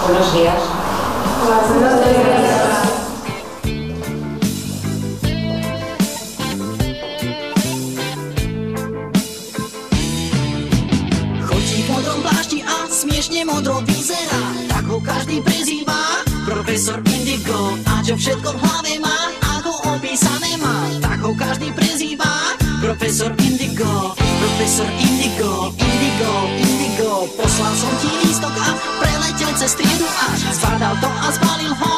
Buenos días. Buenos días. Chodí v modrom plášti a smiešne modro vyzerá, tak ho každý prezýva Profesor Indigo. A čo všetko v hlave má, ako opísané má, tak ho každý prezýva Profesor Indigo. Profesor Indigo, Indigo, Indigo. Poslal som ti lístok a preletel cez triedu až zbadal to a zbalil ho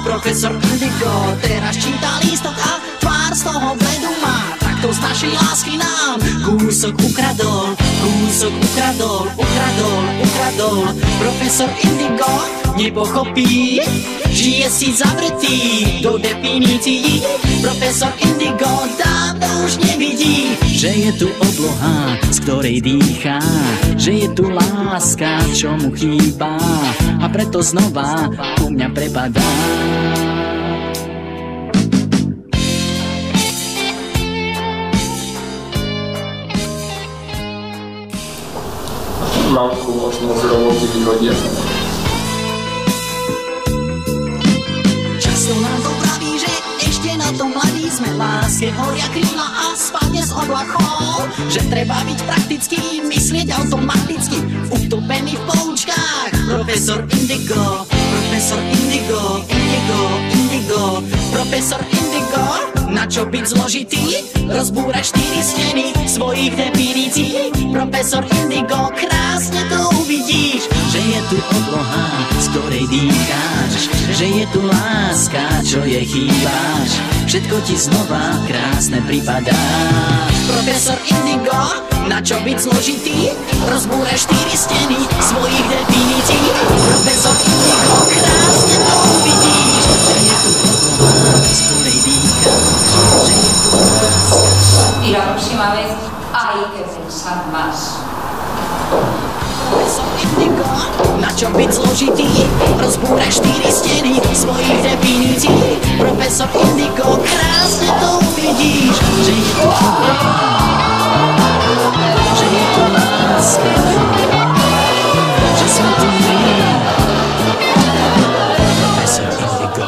Profesor Indigo. Teraz číta lístok a tvár z toho bledu má. Takto z našej lásky nám kúsok ukradol, kúsok ukradol, ukradol, ukradol. Profesor Indigo nepochopí, žije si zavretý do definícií. Profesor Indigo dávno už nevidí, že je tu obloha, z ktorej dýchá, že je tu láska, čo mu chýba, a preto znova u mňa prepadá. Mamku možno z roboty vyhodia. Často nám to praví, že ešte na tom mladí sme, láske horia krídla a spadne z oblakov, že treba byť praktický, myslieť automaticky, utopený v poučkách. Profesor Indigo, Profesor Indigo, Indigo, Indigo. Profesor Indigo, na čo byť zložitý? Rozbúrať 4 steny svojich definícií. Profesor Indigo, krásne to uvidíš, že je tu obloha, z ktorej dýcháš, že je tu láska, čo jej chýbáš. Všetko ti znova krásne pripadá. Profesor Indigo, na čo byť zložitý? Rozbúraj 4 steny svojich definícií. Profesor Indigo, krásne to uvidíš, že je tu obloha, z ktorej dýcháš, že je tu láska. Y la próxima vez hay que pensar más. Profesor Indigo, na čo byť zložitý? Rozbúraj 4 steny svojich definícií. Profesor Indigo, krásne to uvidíš, že je tu obloha, že je tu láska, že sme tu my. Profesor Indigo.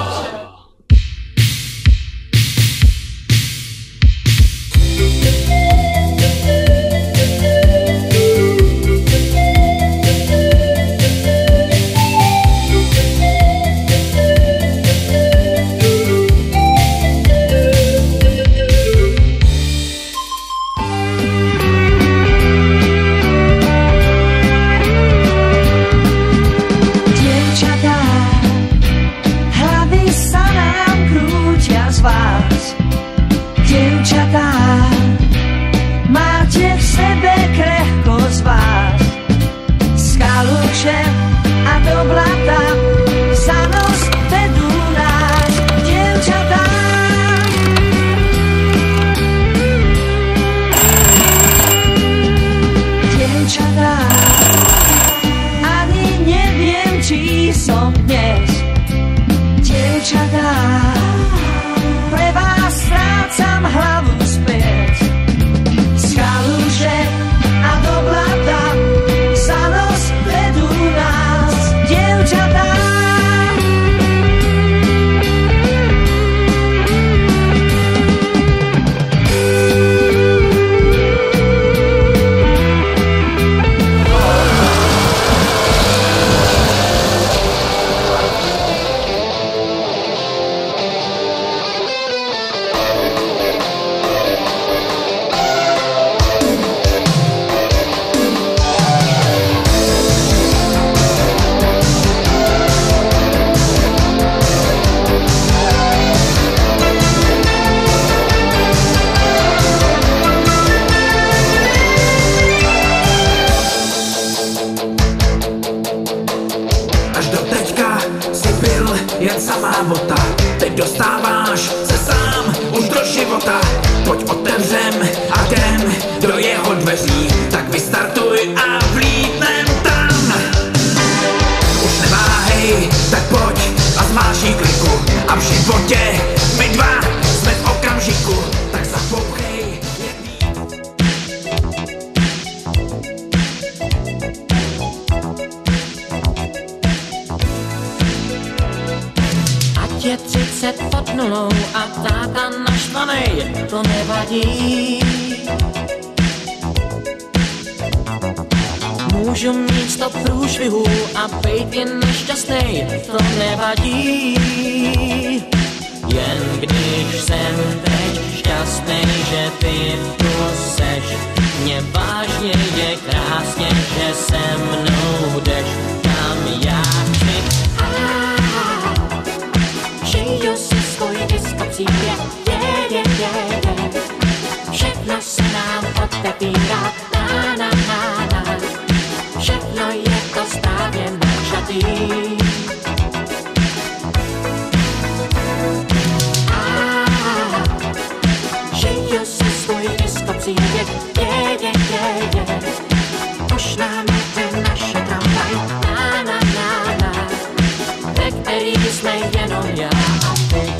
je 30 pod nulou a táta naštvanej, to nevadí. Můžu mít 100 průšvihů a bejt jen nešťastnej, to nevadí. Jen když jsem teď šťastnej, že ty tu seš, mě vážně je krásně, že se mnou jdeš, kam já chci. Žiju si svůj disco příběh, všechno se nám otevírá, na. Všechno je to správně načatý. Žiju si svůj disco příběh, už nám jde naše tramvaj, na, ve který jsme jenom já a ty.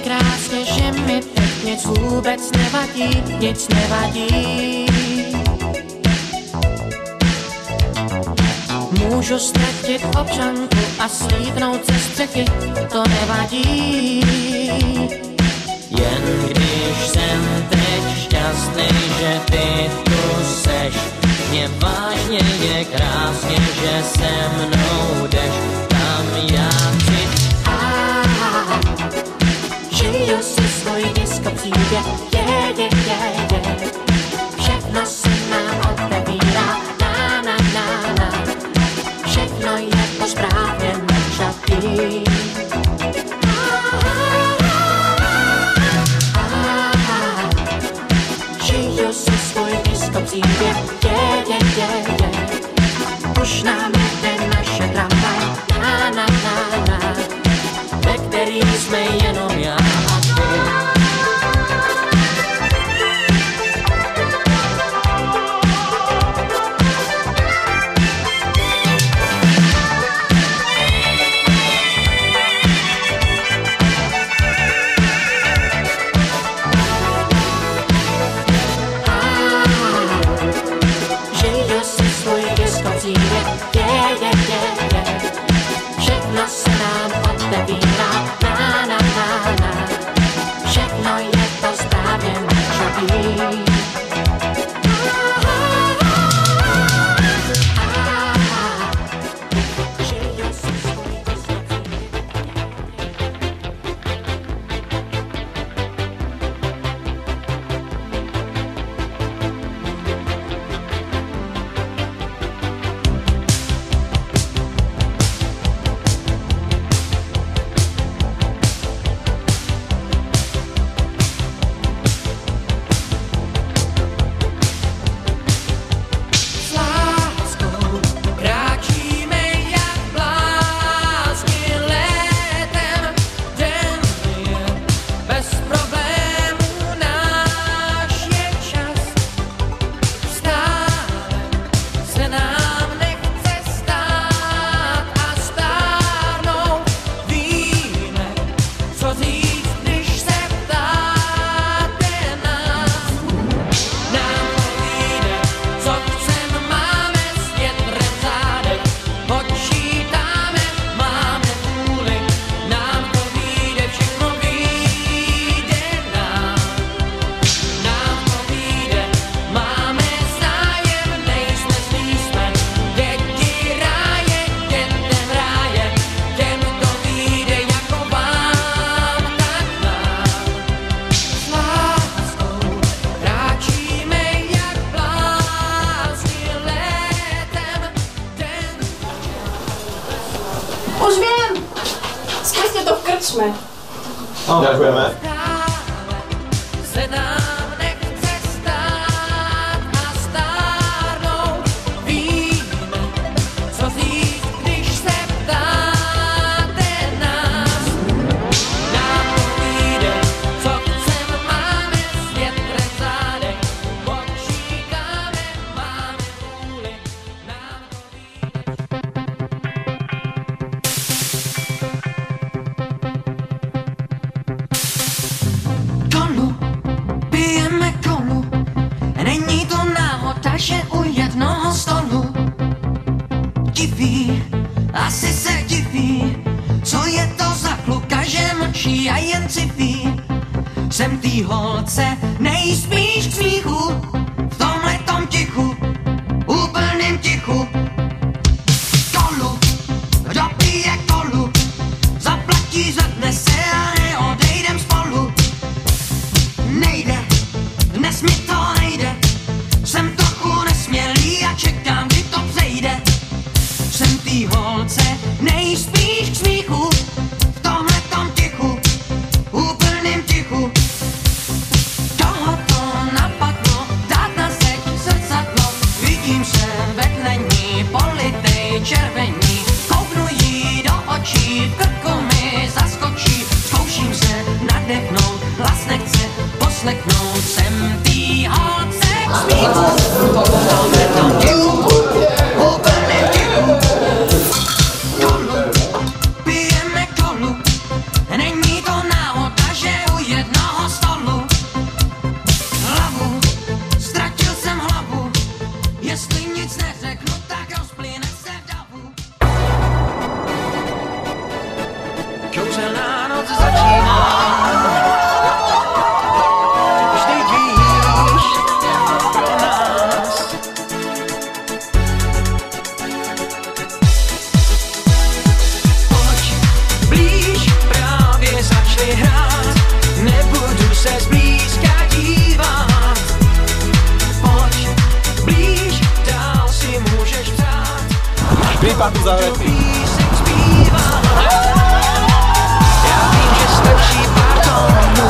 Krásně, že mi teď nic vůbec nevadí, nic nevadí. Můžu ztratit občanku a slíknout ze střechy, to nevadí. Jen když jsem teď šťastný, že ty tu seš, mě vážně je krásně, že se mnou jdeš, tam já chci. Žiju si svůj disco příběh, všechno se nám otevírá, na. Všechno je to správně načatý. Žiju si svůj disco příběh, už nám jde naše tramvaj, na. Ve který jsme jenom já a ty. Žiju si svůj disco příběh, všechno se nám otevírá, na. Všechno je to správně načatý. Žiju si svůj disco Už vím! Zkuste to v krčme. Děkujeme. jsem tý holce nejspíš k smíchu, v tomhletom tichu, úplným tichu. Kolu, kdo pije kolu, zaplatí, zvedne se a neodejdem spolu. Nejde, dnes mi to nejde, jsem trochu nesmělý a čekám, kdy to přejde. Jsem tý holce nejspíš k smíchu, v tomhletom tichu, úplným tichu. Koho to napadlo, dát na zeď zrcadlo, vidím se vedle ní, politej červení. Kouknu jí do očí, v krku mi zaskočí, zkouším se nadechnout, hlas nechce poslechnout. Jsem tý holce k smíchu, v tomhletom tichu, úplným tichu. Kolu, pijeme kolu, není to náhoda, že u jednoho stolu. Hlavu, ztratil jsem hlavu, jestli nic neřeknu, tak rozplyne se v davu. Kouzelná noc začíná, vždyť víš, pro nás. Pojď blíž, právě začali hrát, nebudu se zblízka dívat. Pojď blíž, dál si můžeš přát, budu písek zpívat. Já vím, že stačí pár tónů,